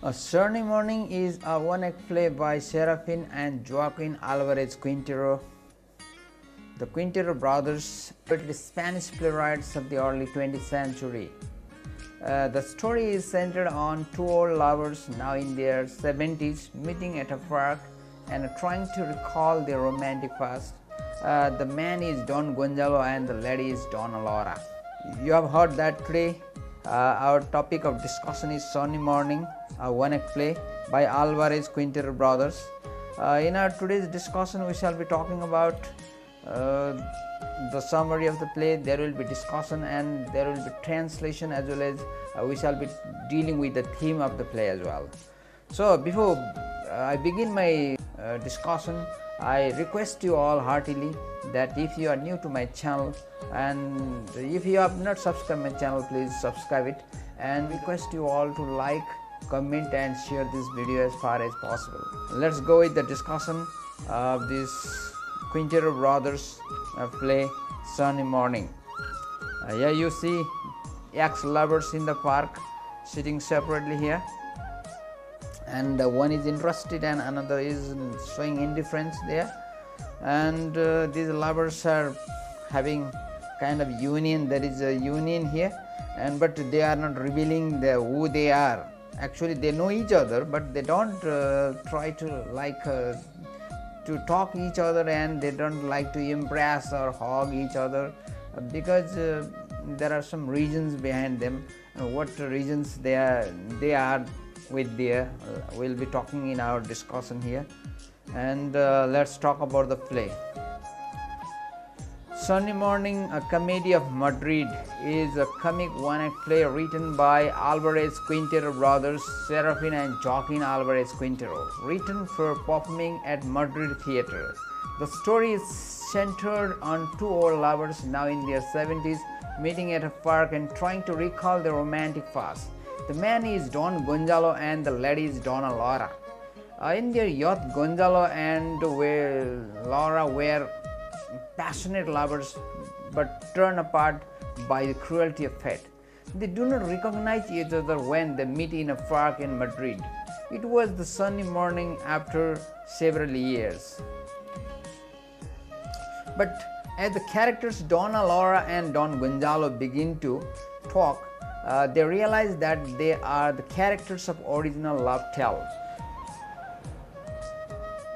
A Sunny Morning is a one-act play by Serafin and Joaquin Alvarez Quintero. The Quintero brothers were the Spanish playwrights of the early 20th century. The story is centered on two old lovers now in their 70s meeting at a park and trying to recall their romantic past. The man is Don Gonzalo and the lady is Donna Laura. You have heard that today. Our topic of discussion is Sunny Morning, a one-act play by Alvarez Quintero brothers. In our today's discussion, we shall be talking about the summary of the play. There will be discussion and there will be translation, as well as we shall be dealing with the theme of the play as well. So before I begin my discussion, I request you all heartily that if you are new to my channel and if you have not subscribed my channel, please subscribe it, and request you all to like, comment and share this video as far as possible. Let's go with the discussion of this Quintero brothers play Sunny Morning. Here you see ex-lovers in the park sitting separately here, and one is interested and another is showing indifference there, and these lovers are having kind of union. There is a union here, and but they are not revealing who they are. Actually they know each other, but they don't try to to talk each other, and they don't like to embrace or hug each other because there are some reasons behind them. What reasons they are with there, we'll be talking in our discussion here. And let's talk about the play. Sunny Morning, a comedy of Madrid, is a comic one-act play written by Alvarez Quintero brothers, Serafin and Joaquin Alvarez Quintero, written for performing at Madrid Theatre. The story is centered on two old lovers now in their 70s meeting at a park and trying to recall their romantic past. The man is Don Gonzalo and the lady is Donna Laura. In their youth, Gonzalo and Laura were passionate lovers but torn apart by the cruelty of fate. They do not recognize each other when they meet in a park in Madrid. It was the sunny morning after several years. But as the characters Donna Laura and Don Gonzalo begin to talk, they realize that they are the characters of original love tale.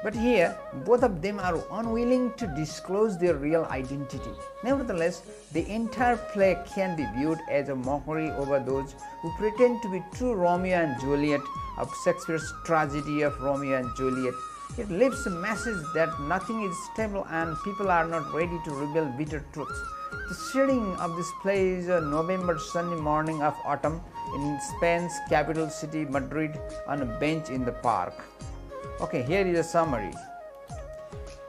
But here, both of them are unwilling to disclose their real identity. Nevertheless, the entire play can be viewed as a mockery over those who pretend to be true Romeo and Juliet of Shakespeare's tragedy of Romeo and Juliet. It leaves a message that nothing is stable and people are not ready to reveal bitter truths. The setting of this play is a November sunny morning of autumn in Spain's capital city, Madrid, on a bench in the park. Okay, here is a summary.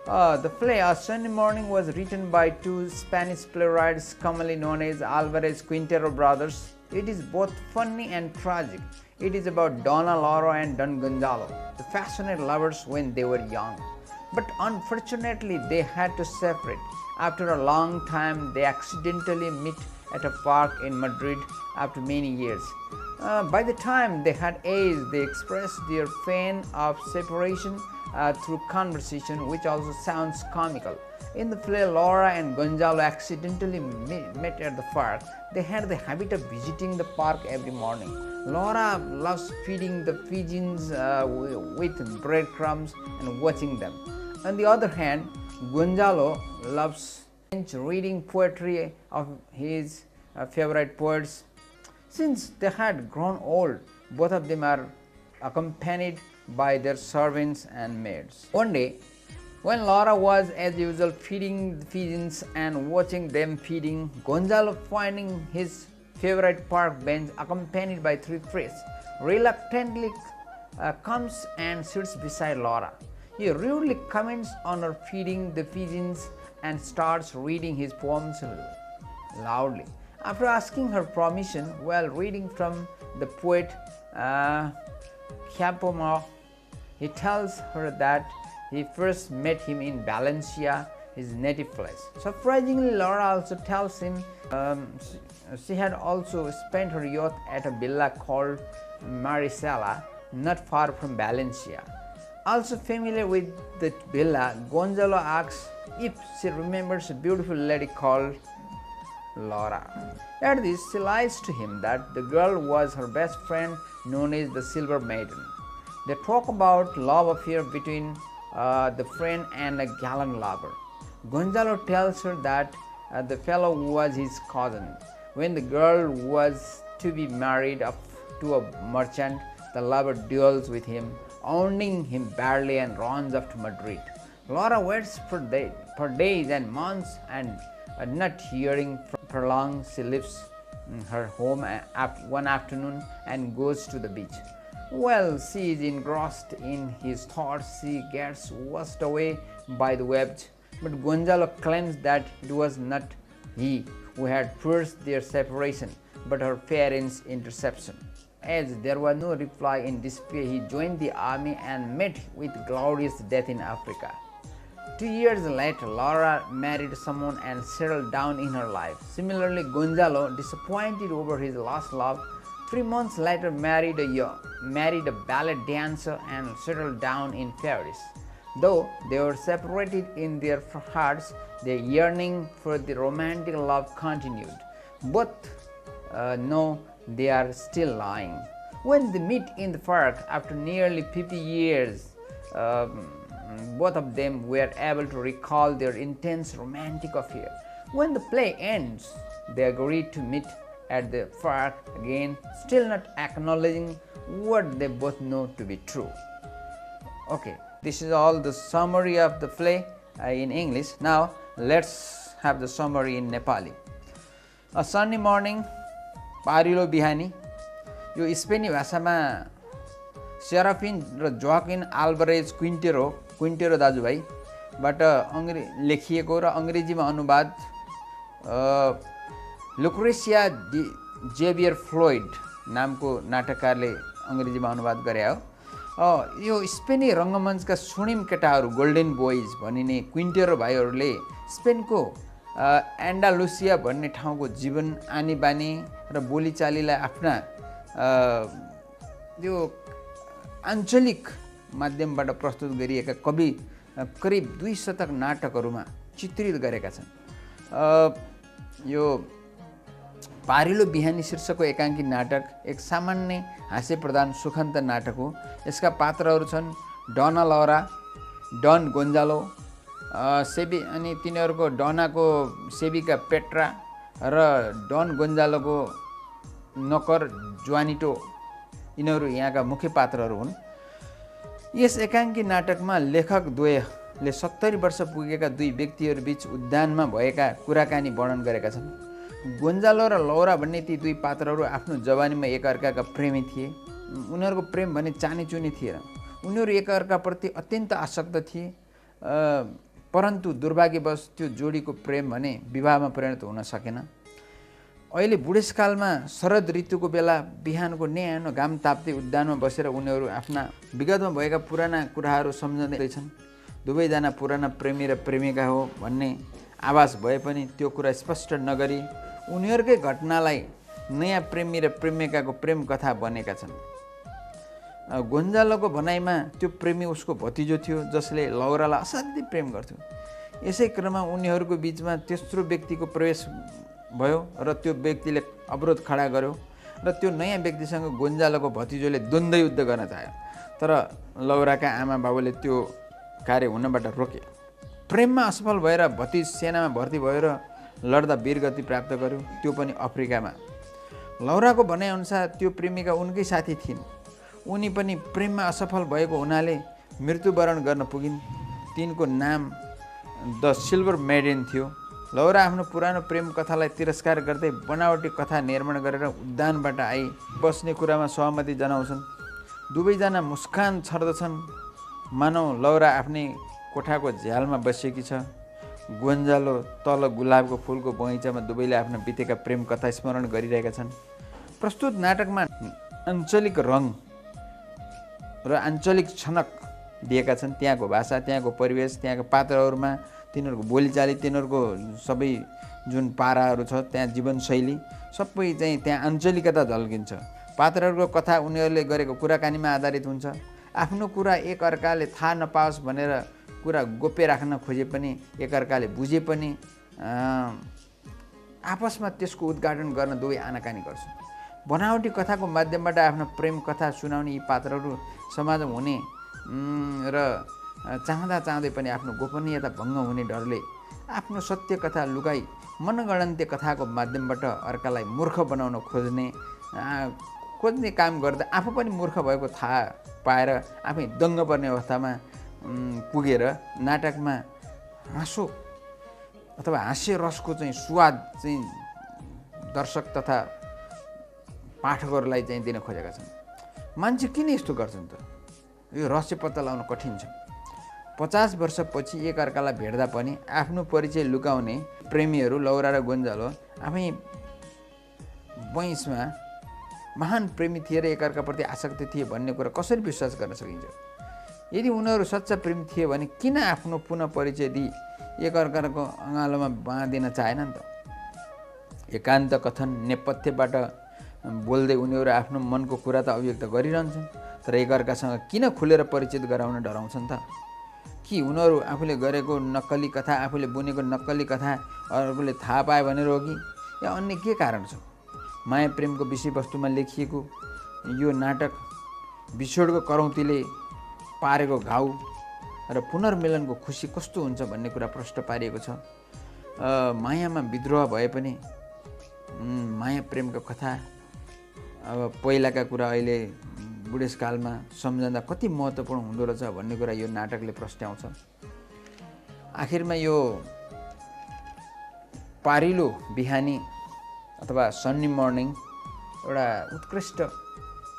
The play A Sunny Morning was written by two Spanish playwrights commonly known as Alvarez Quintero brothers. It is both funny and tragic. It is about Donna Laura and Don Gonzalo, the passionate lovers when they were young. But unfortunately, they had to separate. After a long time, they accidentally meet at a park in Madrid after many years. By the time they had aged, they expressed their pain of separation through conversation, which also sounds comical. In the play, Laura and Gonzalo accidentally met at the park. They had the habit of visiting the park every morning. Laura loves feeding the pigeons with breadcrumbs and watching them. On the other hand, Gonzalo loves reading poetry of his favorite poets. Since they had grown old, both of them are accompanied by their servants and maids. One day, when Laura was as usual feeding the pigeons and watching them feeding, Gonzalo, finding his favorite park bench accompanied by three priests, reluctantly comes and sits beside Laura. He rudely comments on her feeding the pigeons and starts reading his poems loudly. After asking her permission while reading from the poet Quintero, he tells her that he first met him in Valencia, his native place. Surprisingly, Laura also tells him she had also spent her youth at a villa called Marisela, not far from Valencia. Also familiar with the villa, Gonzalo asks if she remembers a beautiful lady called Laura. At this, she lies to him that the girl was her best friend known as the Silver Maiden. They talk about love affair between the friend and a gallant lover. Gonzalo tells her that the fellow was his cousin. When the girl was to be married to a merchant, the lover duels with him, owning him badly and runs off to Madrid. Laura waits for days and months and not hearing from her long, she leaves her home one afternoon and goes to the beach. While she is engrossed in his thoughts, she gets washed away by the waves, but Gonzalo claims that it was not he who had forced their separation, but her parents' interception. As there was no reply, in despair he joined the army and met with glorious death in Africa. 2 years later, Laura married someone and settled down in her life. Similarly, Gonzalo, disappointed over his lost love, 3 months later married a ballet dancer and settled down in Paris. Though they were separated in their hearts, their yearning for the romantic love continued. Both know they are still lying. When they meet in the park after nearly 50 years, both of them were able to recall their intense romantic affair. When the play ends, they agree to meet at the park again, still not acknowledging what they both know to be true. Okay, this is all the summary of the play in English. Now let's have the summary in Nepali. A sunny morning, पारिलो बिहानी. यो स्पेनी भाषामा Seraphine र Joaquin आल्वारेज क्विन्टेरो दाजुभाइबाट लेखिएको र अङ्ग्रेजीमा अनुवाद लुक्रेसिया Xavier फ्लोइड नामको नाटककारले अङ्ग्रेजीमा अनुवाद गरे हो. यो स्पेनी रङ्गमञ्चका स्वर्णिम केटाहरू गोल्डन बोइज भनिने क्विन्टेरो भाइहरूले स्पेनको एन्डालुसिया भन्ने ठाउँको जीवन आनी बानी र बोलीचालीलाई आफ्ना यो आञ्चलिक माध्यमबाट प्रस्तुत गरिएका करिब 2 शतक नाटकहरूमा चित्रित गरेका छन्. यो पारिलो बिहानी शीर्षकको एकाङ्की नाटक एक सामान्य हास्यप्रधान सुखन्त नाटक हो. यसका पात्रहरू छन् डना लौरा, डन गोन्जालो, अनि तिनीहरूको डनाको सेविका पेट्रा र डन गोन्जालोको नोकर जुआनिटो. यिनीहरू यहाँका मुख्य पात्रहरू हुन्. यस एकाङ्की नाटकमा लेखक द्वयले 70 वर्ष पुगेका 2 व्यक्तिहरूबीच उद्यानमा भएका कुराकानी वर्णन गरेका छन्. गोन्जालो र लौरा भन्ने ती 2 पात्रहरू आफ्नो जवानीमा एकअर्काका प्रेमी थिए. उनीहरूको प्रेम भने चानीचुनी थिएन. उनीहरू एकअर्काप्रति अत्यन्त आसक्त थिए. परन्तु दुर्भाग्यवश त्यो जोडीको प्रेम भने विवाहमा परिणत हुन सकेन. अहिले बुढेसकालमा शरद ऋतुको बेला बिहानको न्यानो घाम ताप्दै उद्यानमा बसेर उनीहरू आफ्ना विगतमा भएका पुराना कुराहरू सम्झँदैछन्. दुवैजना पुराना प्रेमी र प्रेमिका हो भन्ने आभास भए पनि त्यो कुरा स्पष्ट नगरी उनीहरूकै घटनालाई नयाँ प्रेमी र प्रेमिकाको प्रेम कथा बनेका छन्. गोन्जालोको भनाइमा त्यो प्रेमी उसको भतिजो थियो जसले लौरालाई असाध्यै प्रेम गर्थ्यो. यसै क्रममा उनीहरूको बीचमा तेस्रो व्यक्तिको प्रवेश भयो र त्यो व्यक्तिले अवरोध खडा गर्यो र त्यो नयाँ व्यक्तिसँग गोन्जालोको भतिजोले द्वन्द्व युद्ध गर्न चाह्यो. तर लौराका आमा बाबुले त्यो कार्य हुनबाट रोके. प्रेममा असफल भएर भतिज सेनामा भर्ती भयो र लड्दा वीरगति प्राप्त गर्यो, त्यो पनि अफ्रिकामा. लौराको भनाइअनुसार त्यो प्रेमिका उनकै साथी थिइन्. उनी पनि प्रेममा असफल भएको हुनाले मृत्युवरण गर्न पुगिन्. तिनको नाम द सिल्भर मेडेन थियो. लौरा आफ्नो पुरानो प्रेम कथालाई तिरस्कार गर्दै बनावटी कथा निर्माण गरेर उद्यानबाट आई बस्ने कुरामा सहमति जनाउँछन्. दुवैजना मुस्कान छर्दछन् मानौ लौरा आफ्नै कोठाको झ्यालमा बसेकी छ. गोन्जालो तल गुलाबको फुलको बगैँचामा दुवैले आफ्ना बितेका प्रेम कथा स्मरण गरिरहेका छन्. प्रस्तुत नाटकमा आञ्चलिक रङ र आञ्चलिक छनक दिएका छन्. त्यहाँको भाषा, त्यहाँको परिवेश, त्यहाँको पात्रहरूमा तिनीहरूको बोलीचाली, तिनीहरूको सबै जुन पाराहरू छ, त्यहाँ जीवनशैली सबै चाहिँ त्यहाँ आञ्चलिकता झल्किन्छ. पात्रहरूको कथा उनीहरूले गरेको कुराकानीमा आधारित हुन्छ। आफ्नो कुरा एकअर्काले थाहा नपाओस् भनेर कुरा गोप्य राख्न खोजे पनि एकअर्काले बुझे पनि आपसमा त्यसको उद्घाटन गर्न दुवै आनाकानी गर्छन्। बनावटी कथाको माध्यमबाट आफ्नो प्रेम कथा सुनाउने यी पात्रहरू समाजमा हुने र चाहँदै पनि आफ्नो गोपनीयता भङ्ग हुने डरले आफ्नो सत्य कथा लुकाई मनगढन्ते कथाको माध्यमबाट अर्कालाई मूर्ख बनाउन खोज्ने काम गर्दा आफू पनि मूर्ख भएको थाहा पाएर आफै दङ्ग पर्ने अवस्थामा पुगेर नाटकमा हाँसो अथवा हास्य रसको चाहिँ स्वाद चाहिँ दर्शक तथा पाठकहरूलाई चाहिँ दिन खोजेका छन्। मान्छे किन यस्तो गर्छन् त? यो रहस्य पत्ता लगाउन कठिन छ। 50 वर्षपछि एकअर्कालाई भेट्दा पनि आफ्नो परिचय लुकाउने प्रेमीहरू लौरा र गोन्जालो आफै वयसमा महान प्रेमी थिए र एकअर्काप्रति आसक्त थिए भन्ने कुरा कसरी विश्वास गर्न सकिन्छ? यदि उनीहरू सच्चा प्रेमी थिए भने किन आफ्नो पुनः परिचय दिई एकअर्काको अँगालोमा बाँधिन चाहेनन् त? एकान्त कथन नेपथ्यबाट बोल्दै उनीहरू आफ्नो मनको कुरा त अभिव्यक्त गरिरहन्छन्, तर एकअर्कासँग किन खुलेर परिचित गराउन डराउँछन् त? कि उनीहरू आफूले गरेको नक्कली कथा, आफूले बुनेको नक्कली कथा अरूले थाहा पाए भनेर हो कि या अन्य के कारण छ? माया प्रेमको विषयवस्तुमा लेखिएको यो नाटक बिछोडको करौँतीले पारेको घाउ र पुनर्मिलनको खुसी कस्तो हुन्छ भन्ने कुरा प्रश्न पारिएको छ। मायामा विद्रोह भए पनि माया प्रेमको कथा अब पहिलाका कुरा अहिले बुढेसकालमा सम्झँदा कति महत्त्वपूर्ण हुँदो रहेछ भन्ने कुरा यो नाटकले प्रस्ट्याउँछ। आखिरमा यो पारिलो बिहानी अथवा सन्नी मर्निङ एउटा उत्कृष्ट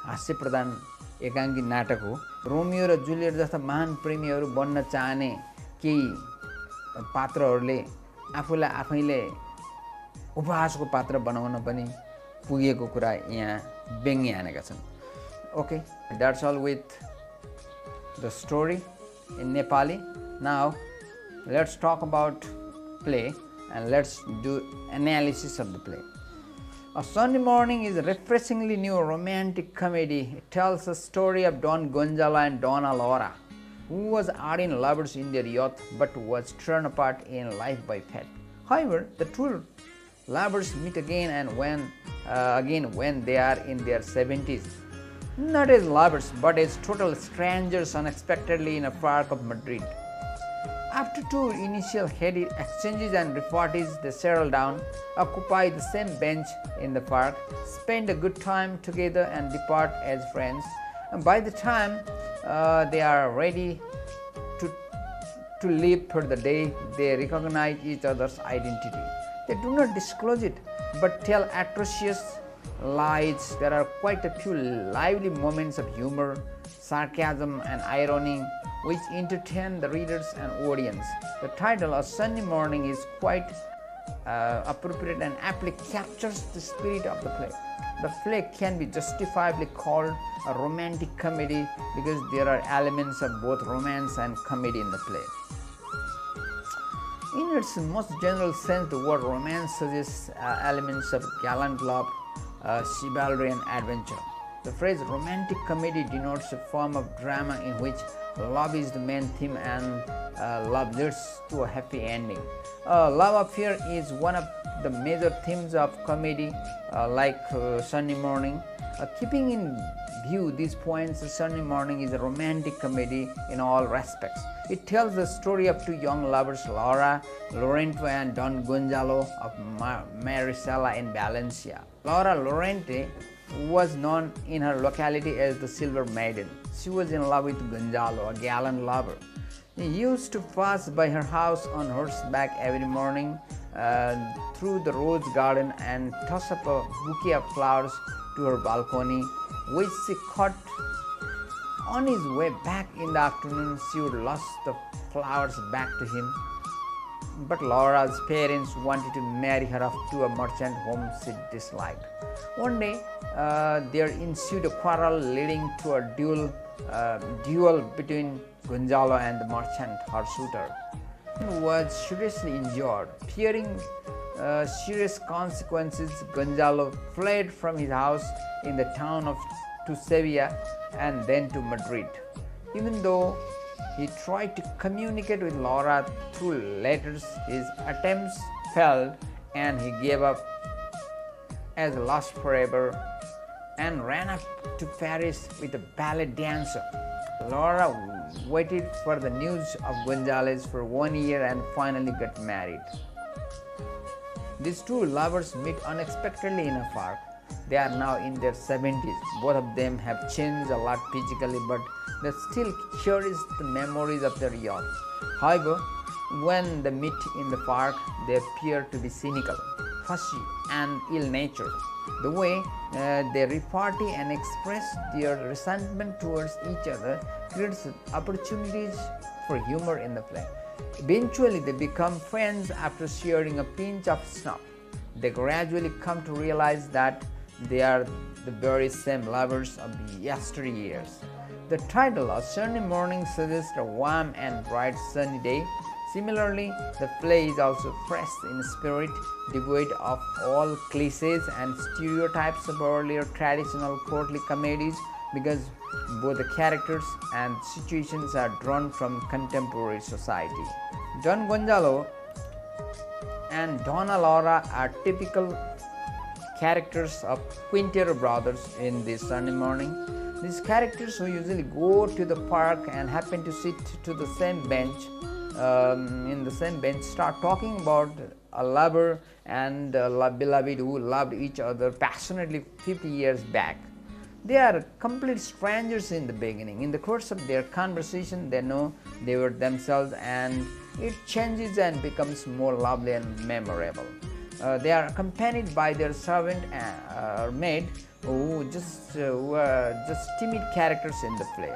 हास्य प्रधान एकाङ्की नाटक हो। रोमियो र जुलियट जस्ता महान प्रेमीहरू बन्न चाहने केही पात्रहरूले आफूलाई आफैले उपहासको पात्र बनाउन पनि पुगेको कुरा यहाँ व्यङ्ग्य हानेका छन्। Okay, that's all with the story in Nepali. Now let's talk about play and let's do analysis of the play. A Sunday Morning is a refreshingly new romantic comedy. It tells the story of Don Gonzalo and Donna Laura, who was ardent lovers in their youth but was torn apart in life by fate. However, the two lovers meet again when they are in their 70s. Not as lovers, but as total strangers unexpectedly in a park of Madrid. After two initial heated exchanges and repartees, they settle down, occupy the same bench in the park, spend a good time together and depart as friends. And by the time they are ready to leave for the day, they recognize each other's identity. They do not disclose it, but tell atrocious lies. There are quite a few lively moments of humor, sarcasm and irony which entertain the readers and audience. The title, A Sunday Morning, is quite appropriate and aptly captures the spirit of the play. The play can be justifiably called a romantic comedy because there are elements of both romance and comedy in the play. In its most general sense, the word romance suggests elements of gallant love, chivalry and adventure. The phrase romantic comedy denotes a form of drama in which love is the main theme and love leads to a happy ending. Love affair is one of the major themes of comedy like Sunday Morning. Keeping in view these points, Sunday Morning is a romantic comedy in all respects. It tells the story of two young lovers, Laura Lorente and Don Gonzalo of Marisela in Valencia. Laura Lorente was known in her locality as the Silver Maiden. She was in love with Gonzalo, a gallant lover. He used to pass by her house on horseback every morning through the rose garden and toss up a bouquet of flowers to her balcony, which she caught. On his way back in the afternoon, she would toss the flowers back to him. But Laura's parents wanted to marry her off to a merchant whom she disliked. One day, there ensued a quarrel leading to a duel between Gonzalo and the merchant, her suitor. He was seriously injured. Fearing serious consequences, Gonzalo fled from his house in the town of to Sevilla and then to Madrid. Even though he tried to communicate with Laura through letters, his attempts failed and he gave up as lost forever and ran up to Paris with a ballet dancer. Laura waited for the news of Gonzalez for 1 year and finally got married. These two lovers meet unexpectedly in a park. They are now in their 70s. Both of them have changed a lot physically, but they still cherish the memories of their youth. However, when they meet in the park, they appear to be cynical, fussy, and ill-natured. The way they repartee and express their resentment towards each other creates opportunities for humor in the play. Eventually, they become friends after sharing a pinch of snuff. They gradually come to realize that they are the very same lovers of the yesteryears. The title, A Sunny Morning, suggests a warm and bright sunny day. Similarly, the play is also fresh in spirit, devoid of all cliches and stereotypes of earlier traditional courtly comedies, because both the characters and situations are drawn from contemporary society. Don Gonzalo and Donna Laura are typical characters of Quintero brothers in this Sunday morning. These characters, who usually go to the park and happen to sit to the same bench, start talking about a lover and a beloved who loved each other passionately 50 years back. They are complete strangers in the beginning. In the course of their conversation, they know they were themselves, and it changes and becomes more lovely and memorable. They are accompanied by their servant or maid, who are just timid characters in the play.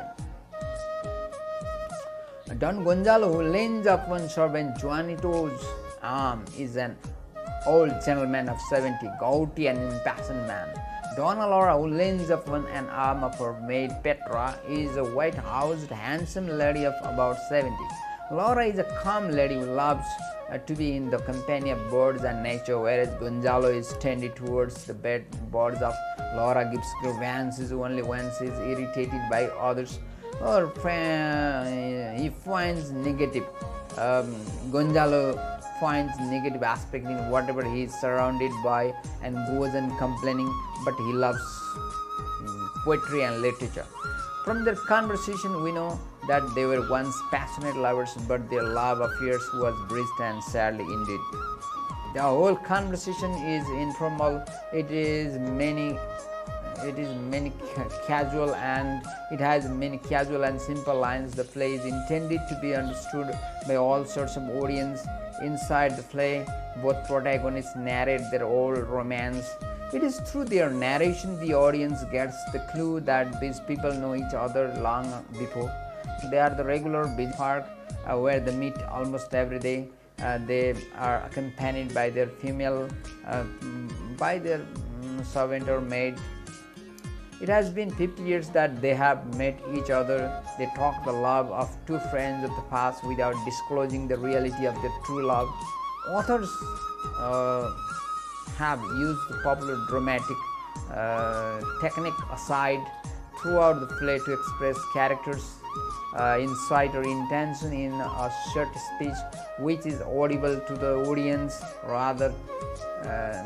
Don Gonzalo, who leans upon servant Juanito's arm, is an old gentleman of 70, gouty and impassioned man. Donna Laura, who leans upon an arm of her maid Petra, is a white-housed, handsome lady of about 70. Laura is a calm lady who loves to be in the company of birds and nature, whereas Gonzalo is tended towards the birds of. Laura gives grievances only when she is irritated by others or he finds negative. Gonzalo finds negative aspect in whatever he is surrounded by and goes on complaining, but he loves poetry and literature. From their conversation, we know that they were once passionate lovers, but their love affairs was brief and sadly ended. The whole conversation is informal. It is casual, and it has many casual and simple lines. The play is intended to be understood by all sorts of audience. Inside the play, both protagonists narrate their old romance. It is through their narration the audience gets the clue that these people know each other long before. They are the regular busy park where they meet almost every day. They are accompanied by their servant or maid. It has been 50 years that they have met each other. They talk the love of two friends of the past without disclosing the reality of their true love. Authors have used the popular dramatic technique aside throughout the play to express characters' insight or intention in a short speech which is audible to the audience rather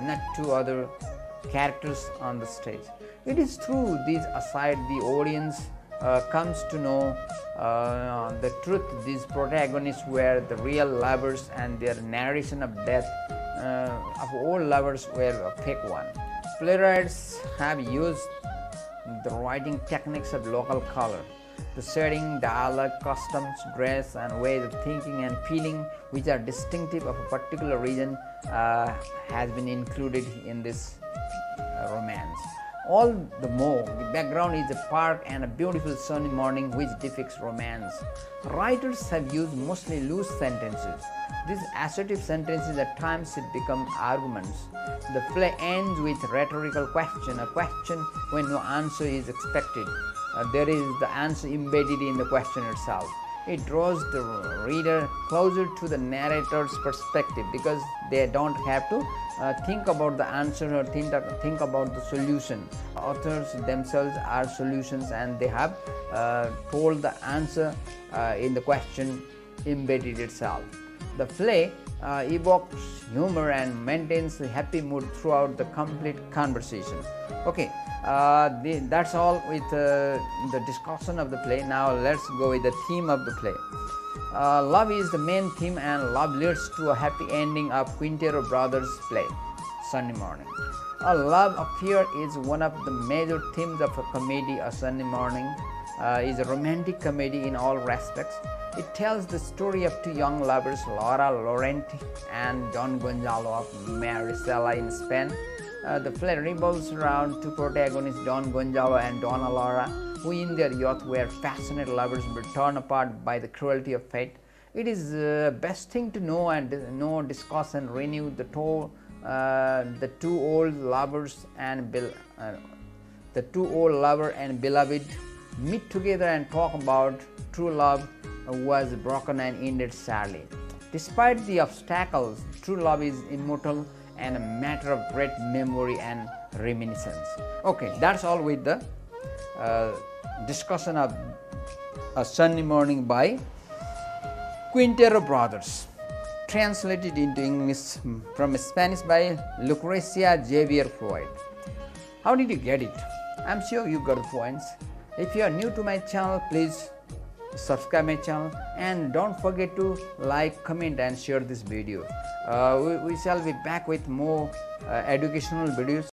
not to other characters on the stage. It is through these aside the audience comes to know the truth. These protagonists were the real lovers, and their narration of death of all lovers were a fake one. Playwrights have used the writing techniques of local color. The setting, dialogue, customs, dress, and ways of thinking and feeling which are distinctive of a particular region has been included in this romance. All the more, the background is a park and a beautiful sunny morning which depicts romance. Writers have used mostly loose sentences. These assertive sentences at times become arguments. The play ends with a rhetorical question, a question when no answer is expected. There is the answer embedded in the question itself. It draws the reader closer to the narrator's perspective because they don't have to think about the answer or think about the solution. Authors themselves are solutions, and they have told the answer in the question embedded itself. The play evokes humor and maintains a happy mood throughout the complete conversation. Okay, that's all with the discussion of the play. Now let's go with the theme of the play. Love is the main theme, and love leads to a happy ending of Quintero brothers' play, Sunday Morning. A love affair is one of the major themes of a comedy. A Sunday Morning is a romantic comedy in all respects. It tells the story of two young lovers, Laura Lorente and Don Gonzalo of Maricela in Spain. The play revolves around two protagonists, Don Gonzalo and Donna Laura, who in their youth were passionate lovers but torn apart by the cruelty of fate. It is the best thing to know and discuss and renew the two old lovers and beloved meet together and talk about true love was broken and ended sadly. Despite the obstacles, true love is immortal and a matter of great memory and reminiscence. Okay, that's all with the discussion of A Sunday Morning by Quintero brothers, translated into English from Spanish by Lucrecia Javier Floyd. How did you get it? I'm sure you got the points. If you are new to my channel, please subscribe my channel and don't forget to like, comment and share this video. We shall be back with more educational videos.